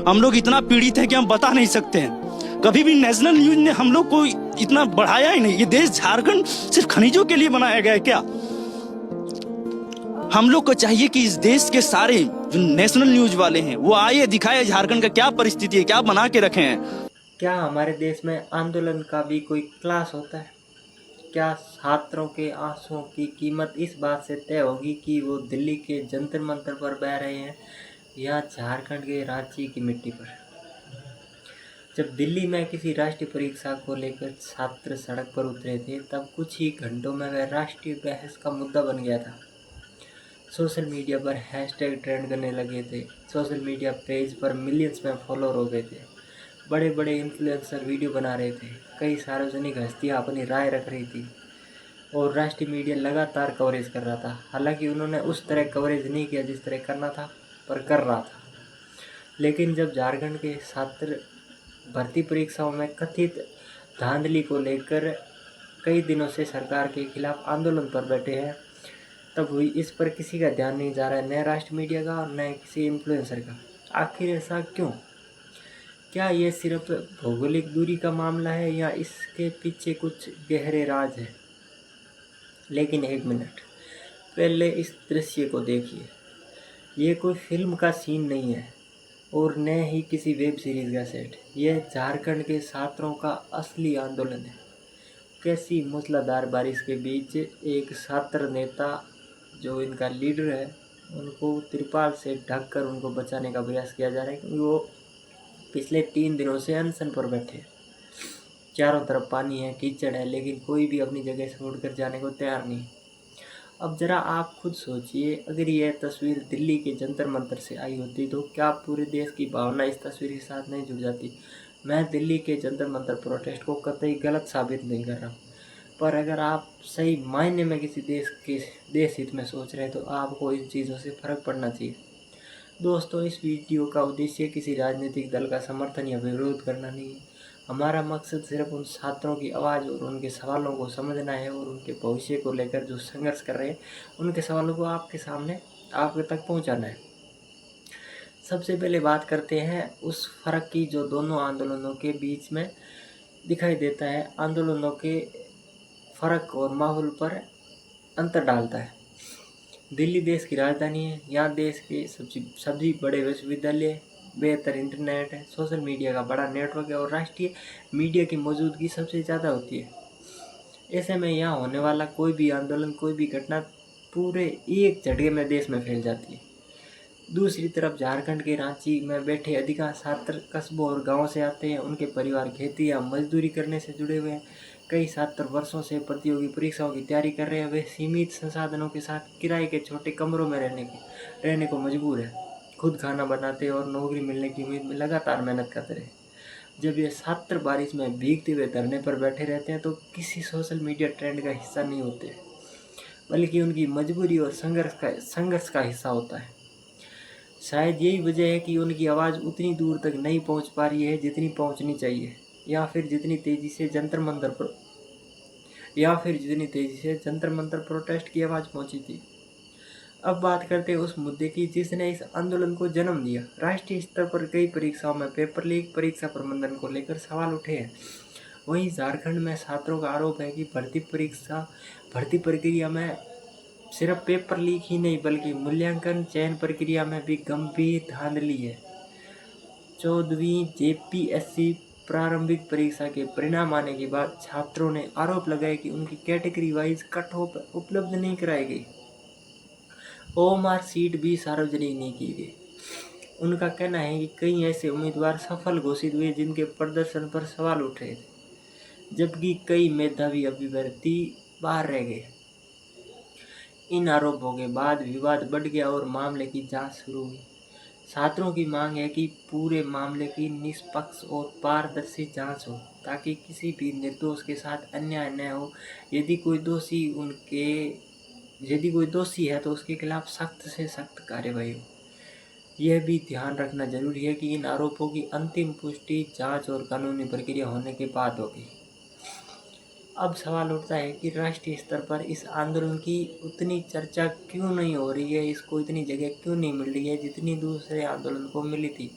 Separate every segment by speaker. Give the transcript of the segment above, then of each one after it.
Speaker 1: हम लोग इतना पीड़ित हैं कि हम बता नहीं सकते हैं। कभी भी नेशनल न्यूज ने हम लोग को इतना बढ़ाया ही नहीं। ये देश झारखंड सिर्फ खनिजों के लिए बनाया गया है क्या? हम लोग को चाहिए कि इस देश के सारे जो नेशनल न्यूज वाले हैं वो आए, दिखाए झारखंड का क्या परिस्थिति है, क्या बना के रखे हैं।
Speaker 2: क्या हमारे देश में आंदोलन का भी कोई क्लास होता है? क्या छात्रों के आंसुओं की कीमत इस बात से तय होगी कि वो दिल्ली के जंतर मंतर पर बह रहे हैं या झारखंड के रांची की मिट्टी पर? जब दिल्ली में किसी राष्ट्रीय परीक्षा को लेकर छात्र सड़क पर उतरे थे, तब कुछ ही घंटों में वह राष्ट्रीय बहस का मुद्दा बन गया था। सोशल मीडिया पर हैशटैग ट्रेंड करने लगे थे। सोशल मीडिया पेज पर मिलियंस में फॉलोअर हो गए थे। बड़े बड़े इन्फ्लुएंसर वीडियो बना रहे थे। कई सार्वजनिक हस्तियां अपनी राय रख रही थी और राष्ट्रीय मीडिया लगातार कवरेज कर रहा था। हालांकि उन्होंने उस तरह कवरेज नहीं किया जिस तरह करना था, पर कर रहा था। लेकिन जब झारखंड के छात्र भर्ती परीक्षाओं में कथित धांधली को लेकर कई दिनों से सरकार के खिलाफ आंदोलन पर बैठे हैं, तब हुई इस पर किसी का ध्यान नहीं जा रहा है, न राष्ट्रीय मीडिया का और न किसी इन्फ्लुएंसर का। आखिर ऐसा क्यों? क्या ये सिर्फ भौगोलिक दूरी का मामला है या इसके पीछे कुछ गहरे राज है? लेकिन एक मिनट पहले इस दृश्य को देखिए। ये कोई फिल्म का सीन नहीं है और न ही किसी वेब सीरीज का सेट। यह झारखंड के छात्रों का असली आंदोलन है। कैसी मूसलाधार बारिश के बीच एक छात्र नेता, जो इनका लीडर है, उनको तिरपाल से ढककर उनको बचाने का प्रयास किया जा रहा है, क्योंकि वो पिछले 3 दिनों से अनशन पर बैठे। चारों तरफ पानी है, कीचड़ है, लेकिन कोई भी अपनी जगह से उठकर जाने को तैयार नहीं। अब जरा आप खुद सोचिए, अगर यह तस्वीर दिल्ली के जंतर मंतर से आई होती तो क्या पूरे देश की भावना इस तस्वीर के साथ नहीं जुड़ जाती? मैं दिल्ली के जंतर मंतर प्रोटेस्ट को कतई गलत साबित नहीं कर रहा हूँ, पर अगर आप सही मायने में किसी देश हित में सोच रहे हैं तो आपको इन चीज़ों से फ़र्क पड़ना चाहिए। दोस्तों, इस वीडियो का उद्देश्य किसी राजनीतिक दल का समर्थन या विरोध करना नहीं है। हमारा मकसद सिर्फ उन छात्रों की आवाज़ और उनके सवालों को समझना है और उनके भविष्य को लेकर जो संघर्ष कर रहे हैं उनके सवालों को आपके सामने आपके तक पहुंचाना है। सबसे पहले बात करते हैं उस फ़र्क की जो दोनों आंदोलनों के बीच में दिखाई देता है। आंदोलनों के फ़र्क और माहौल पर अंतर डालता है। दिल्ली देश की राजधानी है। यहाँ देश के सभी बड़े विश्वविद्यालय, बेहतर इंटरनेट है, सोशल मीडिया का बड़ा नेटवर्क है और राष्ट्रीय मीडिया की मौजूदगी सबसे ज़्यादा होती है। ऐसे में यहाँ होने वाला कोई भी आंदोलन, कोई भी घटना पूरे एक झटके में देश में फैल जाती है। दूसरी तरफ झारखंड के रांची में बैठे अधिकांश छात्र कस्बों और गाँव से आते हैं। उनके परिवार खेती या मजदूरी करने से जुड़े हुए हैं। कई छात्र वर्षों से प्रतियोगी परीक्षाओं की तैयारी कर रहे हैं। वे सीमित संसाधनों के साथ किराए के छोटे कमरों में रहने को मजबूर है। खुद खाना बनाते और नौकरी मिलने की उम्मीद में लगातार मेहनत करते रहे। जब ये छात्र बारिश में भीगते हुए धरने पर बैठे रहते हैं तो किसी सोशल मीडिया ट्रेंड का हिस्सा नहीं होते, बल्कि उनकी मजबूरी और संघर्ष का हिस्सा होता है। शायद यही वजह है कि उनकी आवाज़ उतनी दूर तक नहीं पहुंच पा रही है जितनी पहुंचनी चाहिए, या फिर जितनी तेज़ी से जंतर मंतर प्रोटेस्ट की आवाज़ पहुंची थी। अब बात करते हैं उस मुद्दे की जिसने इस आंदोलन को जन्म दिया। राष्ट्रीय स्तर पर कई परीक्षाओं में पेपर लीक, परीक्षा प्रबंधन को लेकर सवाल उठे हैं। वहीं झारखंड में छात्रों का आरोप है कि भर्ती प्रक्रिया में सिर्फ पेपर लीक ही नहीं बल्कि मूल्यांकन चयन प्रक्रिया में भी गंभीर धांधली है। 14वीं जेपीएससी प्रारंभिक परीक्षा के परिणाम आने के बाद छात्रों ने आरोप लगाया कि उनकी कैटेगरी वाइज कट ऑफ उपलब्ध नहीं कराई गई। ओएमआर सीट भी सार्वजनिक नहीं की गई। उनका कहना है कि कई ऐसे उम्मीदवार सफल घोषित हुए जिनके प्रदर्शन पर सवाल उठ रहे थे, जबकि कई मेधावी अभ्यर्थी बाहर रह गए। इन आरोपों के बाद विवाद बढ़ गया और मामले की जांच शुरू हुई। छात्रों की मांग है कि पूरे मामले की निष्पक्ष और पारदर्शी जांच हो ताकि किसी भी निर्दोष के साथ अन्याय न हो। यदि कोई दोषी है तो उसके खिलाफ सख्त से सख्त कार्रवाई हो। यह भी ध्यान रखना जरूरी है कि इन आरोपों की अंतिम पुष्टि जांच और कानूनी प्रक्रिया होने के बाद होगी। अब सवाल उठता है कि राष्ट्रीय स्तर पर इस आंदोलन की उतनी चर्चा क्यों नहीं हो रही है, इसको इतनी जगह क्यों नहीं मिल रही है जितनी दूसरे आंदोलन को मिली थी।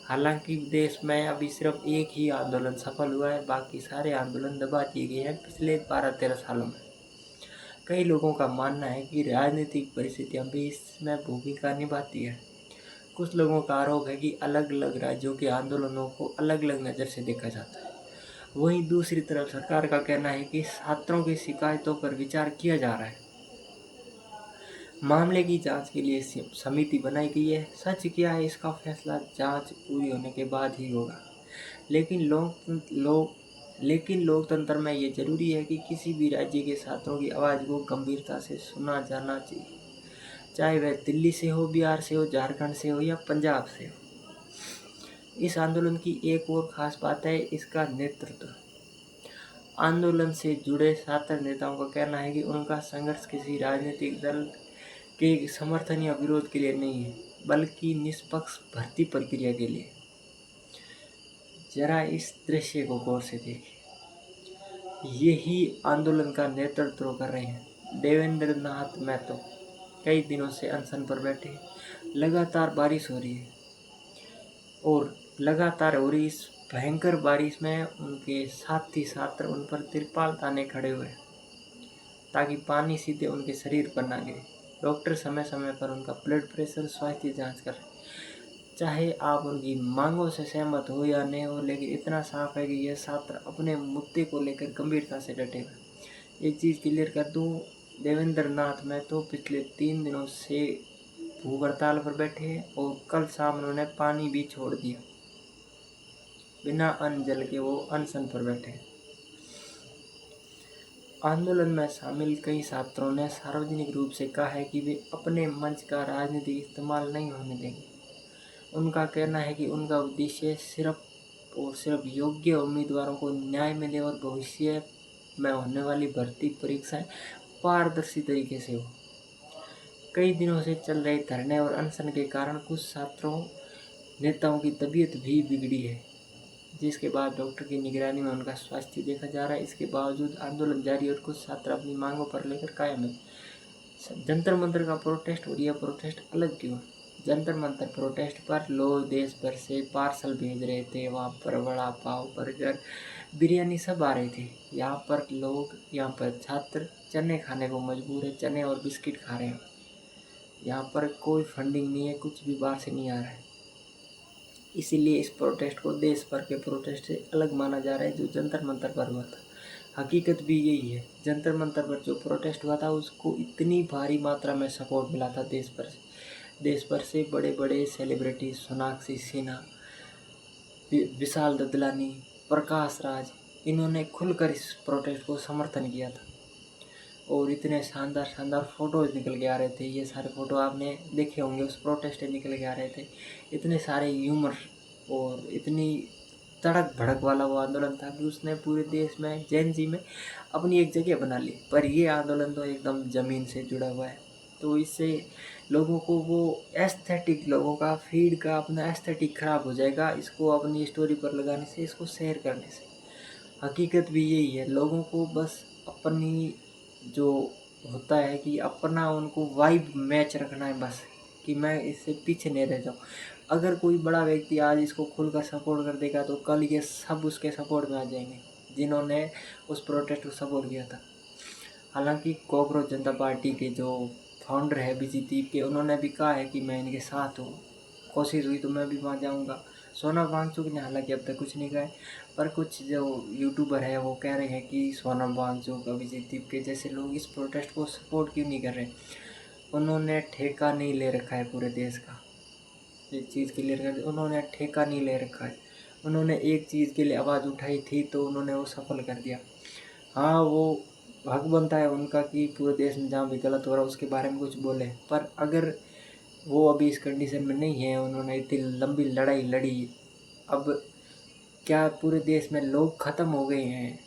Speaker 2: हालांकि देश में अभी सिर्फ एक ही आंदोलन सफल हुआ है, बाकी सारे आंदोलन दबा दिए गए हैं पिछले 12-13 सालों में। कई लोगों का मानना है कि राजनीतिक परिस्थितियां भी इसमें भूमिका निभाती है। कुछ लोगों का आरोप है कि अलग अलग राज्यों के आंदोलनों को अलग अलग नज़र से देखा जाता है। वहीं दूसरी तरफ सरकार का कहना है कि छात्रों की शिकायतों पर विचार किया जा रहा है। मामले की जांच के लिए समिति बनाई गई है। सच क्या है इसका फैसला जांच पूरी होने के बाद ही होगा। लेकिन लोकतंत्र में ये जरूरी है कि किसी भी राज्य के छात्रों की आवाज़ को गंभीरता से सुना जाना चाहिए, चाहे वह दिल्ली से हो, बिहार से हो, झारखंड से हो या पंजाब से हो। इस आंदोलन की एक और खास बात है इसका नेतृत्व। आंदोलन से जुड़े छात्र नेताओं का कहना है कि उनका संघर्ष किसी राजनीतिक दल के समर्थन या विरोध के लिए नहीं है, बल्कि निष्पक्ष भर्ती प्रक्रिया के लिए। जरा इस दृश्य को गौर से देखिए। यही आंदोलन का नेतृत्व कर रहे हैं देवेंद्र नाथ महतो। कई दिनों से अनशन पर बैठे। लगातार बारिश हो रही है और लगातार हो रही इस भयंकर बारिश में उनके साथी छात्र उन पर तिरपाल ताने खड़े हुए ताकि पानी सीधे उनके शरीर पर ना गिरे। डॉक्टर समय समय पर उनका ब्लड प्रेशर, स्वास्थ्य जांच कर। चाहे आप उनकी मांगों से सहमत हो या नहीं हो, लेकिन इतना साफ है कि यह छात्र अपने मुद्दे को लेकर गंभीरता से डटे हुए। एक चीज़ क्लियर कर दूं, देवेंद्र नाथ महतो पिछले 3 दिनों से भूख हड़ताल पर बैठे हैं और कल शाम उन्होंने पानी भी छोड़ दिया। बिना अन्न जल के वो अनशन पर बैठे हैं। आंदोलन में शामिल कई छात्रों ने सार्वजनिक रूप से कहा है कि वे अपने मंच का राजनीतिक इस्तेमाल नहीं होने देंगे। उनका कहना है कि उनका उद्देश्य सिर्फ और सिर्फ योग्य उम्मीदवारों को न्याय मिले और भविष्य में होने वाली भर्ती परीक्षाएं पारदर्शी तरीके से हो। कई दिनों से चल रहे धरने और अनशन के कारण कुछ छात्रों नेताओं की तबीयत भी बिगड़ी है, जिसके बाद डॉक्टर की निगरानी में उनका स्वास्थ्य देखा जा रहा है। इसके बावजूद आंदोलन जारी और कुछ छात्र अपनी मांगों पर लेकर कायम है। जंतर मंतर का प्रोटेस्ट और यह प्रोटेस्ट अलग क्यों? जंतर मंतर प्रोटेस्ट पर लोग देश भर से पार्सल भेज रहे थे। वहाँ पर वड़ा पाव, बर्गर, बिरयानी सब आ रहे थे। यहाँ पर छात्र चने खाने को मजबूर है, चने और बिस्किट खा रहे हैं। यहाँ पर कोई फंडिंग नहीं है, कुछ भी बाहर से नहीं आ रहा है। इसीलिए इस प्रोटेस्ट को देश भर के प्रोटेस्ट से अलग माना जा रहा है जो जंतर मंतर पर हुआ था। हकीकत भी यही है। जंतर मंतर पर जो प्रोटेस्ट हुआ था उसको इतनी भारी मात्रा में सपोर्ट मिला था देश भर से बड़े बड़े सेलिब्रिटी सोनाक्षी सिन्हा, विशाल ददलानी, प्रकाश राज, इन्होंने खुलकर इस प्रोटेस्ट को समर्थन किया था और इतने शानदार शानदार फ़ोटोज़ निकल के आ रहे थे। ये सारे फ़ोटो आपने देखे होंगे, उस प्रोटेस्ट से निकल के आ रहे थे। इतने सारे ह्यूमर और इतनी तड़क भड़क वाला वो आंदोलन था कि उसने पूरे देश में जैन जी में अपनी एक जगह बना ली। पर ये आंदोलन तो एकदम ज़मीन से जुड़ा हुआ है, तो इससे लोगों को वो एस्थेटिक, लोगों का फीड का अपना एस्थेटिक ख़राब हो जाएगा इसको अपनी स्टोरी पर लगाने से, इसको शेयर करने से। हकीकत भी यही है, लोगों को बस अपनी जो होता है कि अपना उनको वाइब मैच रखना है बस, कि मैं इससे पीछे नहीं रह जाऊँ। अगर कोई बड़ा व्यक्ति आज इसको खुलकर सपोर्ट कर देगा तो कल ये सब उसके सपोर्ट में आ जाएंगे जिन्होंने उस प्रोटेस्ट को सपोर्ट किया था। हालांकि कॉकरोच जनता पार्टी के जो फाउंडर है विजय दीप के, उन्होंने भी कहा है कि मैं इनके साथ हूँ, कोशिश हुई तो मैं भी वहाँ जाऊँगा। सोनम वांगचुक ने हालांकि अब तक कुछ नहीं कहा है, पर कुछ जो यूट्यूबर है वो कह रहे हैं कि सोनम वांगचुक, विजय दीप के जैसे लोग इस प्रोटेस्ट को सपोर्ट क्यों नहीं कर रहे। उन्होंने ठेका नहीं ले रखा है पूरे देश का। एक चीज़ क्लियर कर दी, उन्होंने ठेका नहीं ले रखा है। उन्होंने एक चीज़ के लिए आवाज़ उठाई थी तो उन्होंने वो सफल कर दिया। हाँ, वो हक बनता है उनका कि पूरे देश में जहाँ भी गलत हो रहा है उसके बारे में कुछ बोले, पर अगर वो अभी इस कंडीशन में नहीं है, उन्होंने इतनी लंबी लड़ाई लड़ी, अब क्या पूरे देश में लोग ख़त्म हो गए हैं?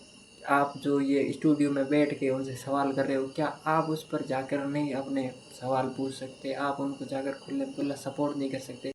Speaker 2: आप जो ये स्टूडियो में बैठ के उनसे सवाल कर रहे हो, क्या आप उस पर जाकर नहीं अपने सवाल पूछ सकते? आप उनको जाकर खुले खुला सपोर्ट नहीं कर सकते?